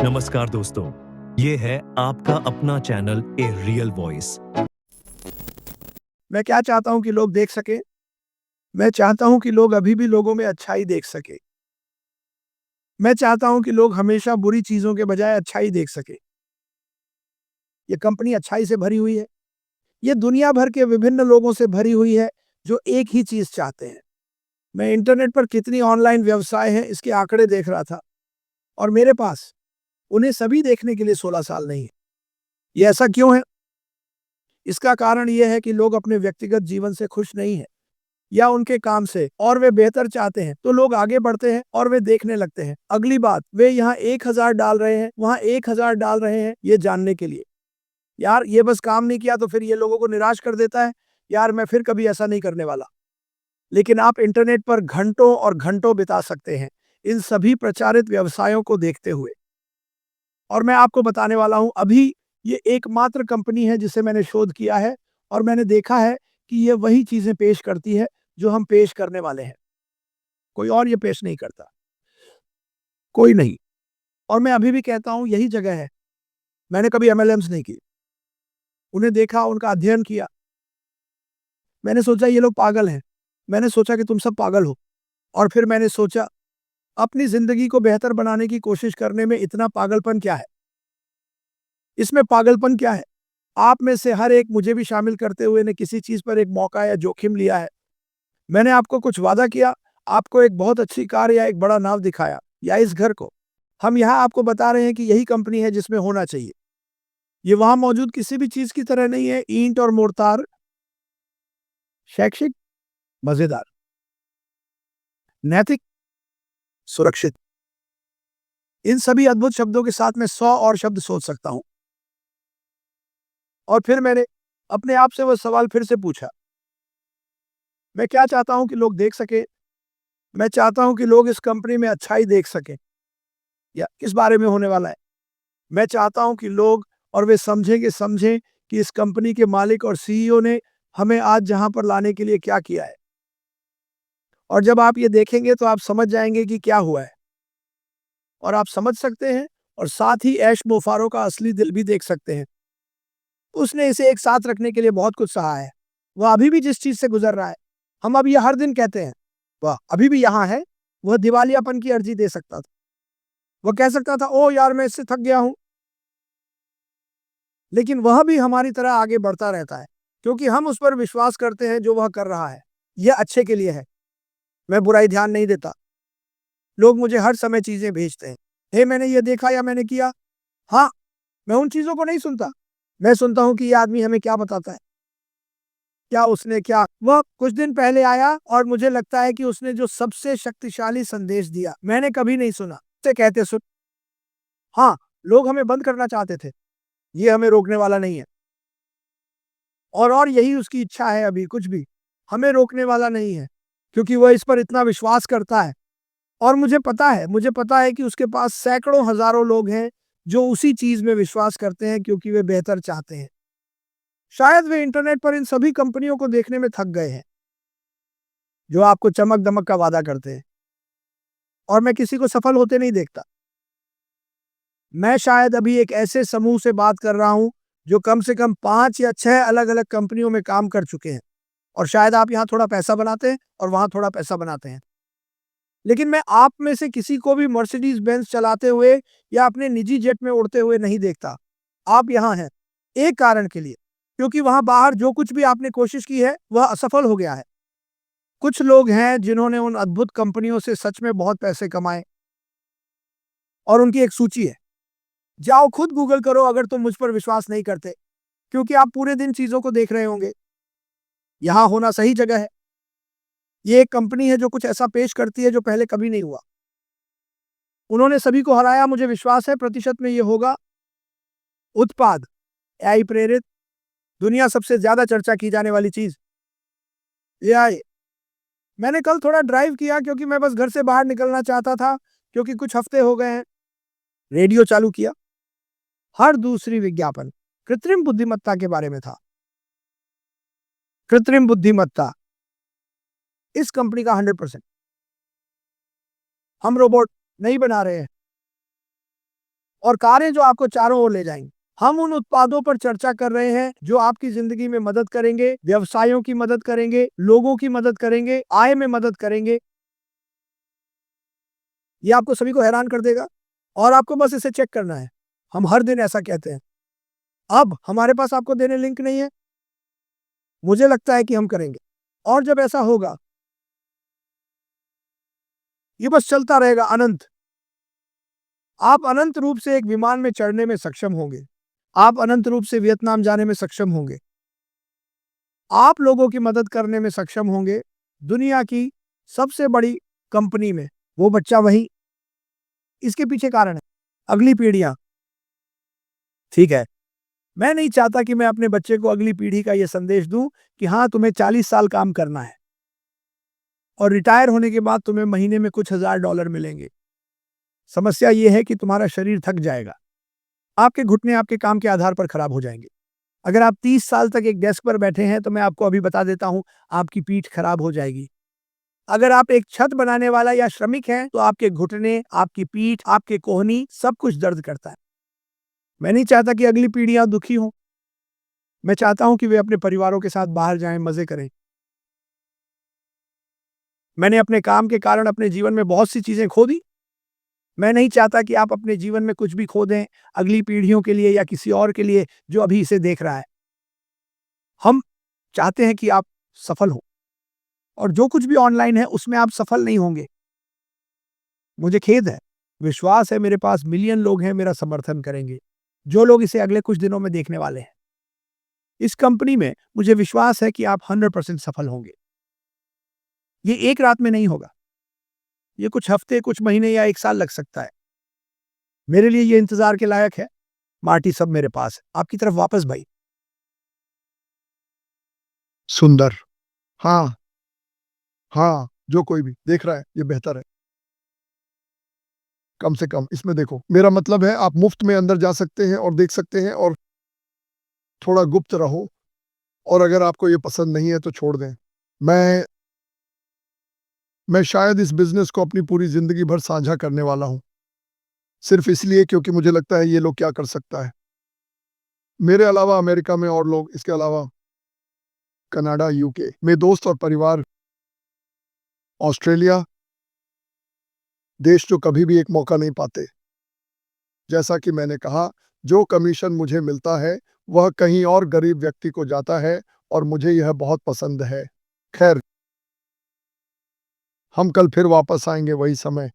नमस्कार दोस्तों, ये है आपका अपना चैनल ए रियल वॉइस। मैं क्या चाहता हूं कि लोग देख सकें? मैं चाहता हूं कि लोग अभी भी लोगों में अच्छाई देख सकें। मैं चाहता हूं कि लोग हमेशा बुरी चीज़ों के बजाय अच्छाई देख सकें। ये कंपनी अच्छाई से भरी हुई है। ये दुनिया भर के विभिन्न लोगों से भरी हुई है, जो एक ही चीज़ चाहते हैं। मैं इंटरनेट पर कितनी ऑनलाइन व्यवसाय हैं, इसके आंकड़े देख रहा था और मेरे पास उन्हें सभी देखने के लिए 16 साल नहीं है। ये ऐसा क्यों है? इसका कारण ये है कि लोग अपने व्यक्तिगत जीवन से खुश नहीं हैं या उनके काम से, और वे बेहतर चाहते हैं, तो लोग आगे बढ़ते हैं और वे देखने लगते हैं। अगली बात, वे यहाँ 1000 डाल रहे हैं, वहाँ 1000 डाल रहे हैं, ये जानने के लिए। यार, ये बस काम नहीं किया तो फिर ये लोगों को निराश कर देता है। यार, मैं फिर कभी ऐसा नहीं करने वाला। लेकिन आप इंटरनेट पर घंटों और घंटों बिता सकते हैं, इन सभी प्रचारित व्यवसायों को देखते हुए। और मैं आपको बताने वाला हूँ, अभी ये एकमात्र कंपनी है जिसे मैंने शोध किया है और मैंने देखा है कि ये वही चीज़ें पेश करती है जो हम पेश करने वाले हैं। कोई और ये पेश नहीं करता, कोई नहीं। और मैं अभी भी कहता हूँ, यही जगह है। मैंने कभी एमएलएम्स नहीं की। उन्हें देखा, उनका अध्ययन किया। मैंने सोचा ये लोग पागल हैं। मैंने सोचा कि तुम सब पागल हो। और फिर मैंने सोचा, अपनी ज़िंदगी को बेहतर बनाने की कोशिश करने में इतना पागलपन क्या है? इसमें पागलपन क्या है? आप में से हर एक, मुझे भी शामिल करते हुए, ने किसी चीज़ पर एक मौका या जोखिम लिया है। मैंने आपको कुछ वादा किया, आपको एक बहुत अच्छी कार या एक बड़ा नाव दिखाया, या इस घर को। हम यहाँ आपको बता रहे हैं कि यही कंपनी है जिसमें होना चाहिए। ये वहाँ मौजूद किसी भी चीज़ की तरह नहीं है। ईंट और मोर्टार, शैक्षिक, मज़ेदार, नैतिक, सुरक्षित। इन सभी अद्भुत शब्दों के साथ मैं 100 और शब्द सोच सकता हूँ। और फिर मैंने अपने आप से वह सवाल फिर से पूछा। मैं क्या चाहता हूँ कि लोग देख सकें? मैं चाहता हूँ कि लोग इस कंपनी में अच्छाई देख सकें। या किस बारे में होने वाला है? मैं चाहता हूं कि लोग, और वे समझें कि इस कंपनी के मालिक और सीईओ ने हमें आज जहां पर लाने के लिए क्या किया है। और जब आप ये देखेंगे तो आप समझ जाएंगे कि क्या हुआ है। और आप समझ सकते हैं, और साथ ही ऐश मोफारो का असली दिल भी देख सकते हैं। उसने इसे एक साथ रखने के लिए बहुत कुछ सहा है। वह अभी भी जिस चीज से गुजर रहा है, हम अब ये हर दिन कहते हैं, वह अभी भी यहाँ है। वह दिवालियापन की अर्जी दे सकता था। वह कह सकता था, ओ यार, मैं इससे थक गया हूं। लेकिन वह भी हमारी तरह आगे बढ़ता रहता है, क्योंकि हम उस पर विश्वास करते हैं जो वह कर रहा है। यह अच्छे के लिए है। मैं बुराई ध्यान नहीं देता। लोग मुझे हर समय चीज़ें भेजते हैं। हे, मैंने ये देखा या मैंने किया। हाँ, मैं उन चीज़ों को नहीं सुनता। मैं सुनता हूँ कि ये आदमी हमें क्या बताता है। क्या उसने क्या वह कुछ दिन पहले आया और मुझे लगता है कि उसने जो सबसे शक्तिशाली संदेश दिया, मैंने कभी नहीं सुना। से कहते सुन। हाँ, लोग हमें बंद करना चाहते थे। ये हमें रोकने वाला नहीं है। और यही उसकी इच्छा है। अभी कुछ भी हमें रोकने वाला नहीं है, क्योंकि वह इस पर इतना विश्वास करता है। और मुझे पता है कि उसके पास सैकड़ों हज़ारों लोग हैं जो उसी चीज़ में विश्वास करते हैं, क्योंकि वे बेहतर चाहते हैं। शायद वे इंटरनेट पर इन सभी कंपनियों को देखने में थक गए हैं, जो आपको चमक-दमक का वादा करते हैं। और मैं किसी को सफल होते नहीं देखता। मैं शायद अभी एक ऐसे समूह से बात कर रहा हूँ, जो कम से कम 5 या 6 अलग-अलग कंपनियों में काम कर चुके हैं। और शायद आप यहाँ थोड़ा पैसा बनाते हैं और वहाँ थोड़ा पैसा बनाते हैं। लेकिन मैं आप में से किसी को भी मर्सिडीज बेंज चलाते हुए या अपने निजी जेट में उड़ते हुए नहीं देखता। आप यहाँ हैं एक कारण के लिए, क्योंकि वहाँ बाहर जो कुछ भी आपने कोशिश की है, वह असफल हो गया है। कुछ लोग हैं जिन्होंने उन अद्भुत कंपनियों से सच में बहुत पैसे कमाए, और उनकी एक सूची है। जाओ खुद गूगल करो, अगर तुम मुझ पर विश्वास नहीं करते, क्योंकि आप पूरे दिन चीज़ों को देख रहे होंगे। यहाँ होना सही जगह है। ये एक कंपनी है जो कुछ ऐसा पेश करती है जो पहले कभी नहीं हुआ। उन्होंने सभी को हराया। मुझे विश्वास है प्रतिशत में ये होगा। उत्पाद, एआई प्रेरित, दुनिया सबसे ज्यादा चर्चा की जाने वाली चीज, एआई। मैंने कल थोड़ा ड्राइव किया, क्योंकि मैं बस घर से बाहर निकलना चाहता था, क्योंकि कुछ हफ्ते हो गए हैं। रेडियो चालू किया, हर दूसरी विज्ञापन कृत्रिम बुद्धिमत्ता के बारे में था। कृत्रिम बुद्धिमत्ता इस कंपनी का 100%। हम रोबोट नहीं बना रहे हैं, और कारें जो आपको चारों ओर ले जाएंगी। हम उन उत्पादों पर चर्चा कर रहे हैं जो आपकी जिंदगी में मदद करेंगे, व्यवसायों की मदद करेंगे, लोगों की मदद करेंगे, आय में मदद करेंगे। ये आपको सभी को हैरान कर देगा और आपको बस इसे चेक करना है। हम हर दिन ऐसा कहते हैं। अब हमारे पास आपको देने लिंक नहीं है। मुझे लगता है कि हम करेंगे और जब ऐसा होगा ये बस चलता रहेगा अनंत। आप अनंत रूप से एक विमान में चढ़ने में सक्षम होंगे। आप अनंत रूप से वियतनाम जाने में सक्षम होंगे। आप लोगों की मदद करने में सक्षम होंगे। दुनिया की सबसे बड़ी कंपनी में वो बच्चा वही। इसके पीछे कारण है अगली पीढ़ियां। ठीक है, मैं नहीं चाहता कि मैं अपने बच्चे को अगली पीढ़ी का यह संदेश दूं कि हाँ तुम्हें 40 साल काम करना है और रिटायर होने के बाद तुम्हें महीने में कुछ $1000 मिलेंगे। समस्या यह है कि तुम्हारा शरीर थक जाएगा। आपके घुटने आपके काम के आधार पर खराब हो जाएंगे। अगर आप 30 साल तक एक डेस्क पर बैठे हैं तो मैं आपको अभी बता देता हूं आपकी पीठ खराब हो जाएगी। अगर आप एक छत बनाने वाला या श्रमिक हैं तो आपके घुटने, आपकी पीठ, आपके कोहनी सब कुछ दर्द करता है। मैं नहीं चाहता कि अगली पीढ़ियां दुखी हों। मैं चाहता हूं कि वे अपने परिवारों के साथ बाहर जाएं, मजे करें। मैंने अपने काम के कारण अपने जीवन में बहुत सी चीजें खो दी। मैं नहीं चाहता कि आप अपने जीवन में कुछ भी खो दें अगली पीढ़ियों के लिए या किसी और के लिए जो अभी इसे देख रहा है। हम चाहते हैं कि आप सफल हो और जो कुछ भी ऑनलाइन है उसमें आप सफल नहीं होंगे। मुझे खेद है। विश्वास है मेरे पास मिलियन लोग हैं मेरा समर्थन करेंगे, जो लोग इसे अगले कुछ दिनों में देखने वाले हैं। इस कंपनी में मुझे विश्वास है कि आप 100% सफल होंगे। ये एक रात में नहीं होगा। ये कुछ हफ्ते, कुछ महीने या एक साल लग सकता है। मेरे लिए ये इंतजार के लायक है। मार्टी, सब मेरे पास है। आपकी तरफ वापस भाई। सुंदर। हाँ, हाँ, जो कोई भी देख रहा है ये बेहतर है। कम से कम इसमें देखो, मेरा मतलब है आप मुफ्त में अंदर जा सकते हैं और देख सकते हैं और थोड़ा गुप्त रहो और अगर आपको ये पसंद नहीं है तो छोड़ दें। मैं शायद इस बिज़नेस को अपनी पूरी ज़िंदगी भर साझा करने वाला हूँ। सिर्फ़ इसलिए क्योंकि मुझे लगता है ये लोग क्या कर सकता है। मेरे अलावा अमेरिका में और लोग, इसके अलावा कनाडा, यूके में दोस्त और परिवार, ऑस्ट्रेलिया, देश जो कभी भी एक मौका नहीं पाते। जैसा कि मैंने कहा, जो कमीशन मुझे मिलता है, वह कहीं और गरीब व्यक्ति को जाता है और मुझे यह बहुत पसंद है। खैर, हम कल फिर वापस आएँगे वही समय।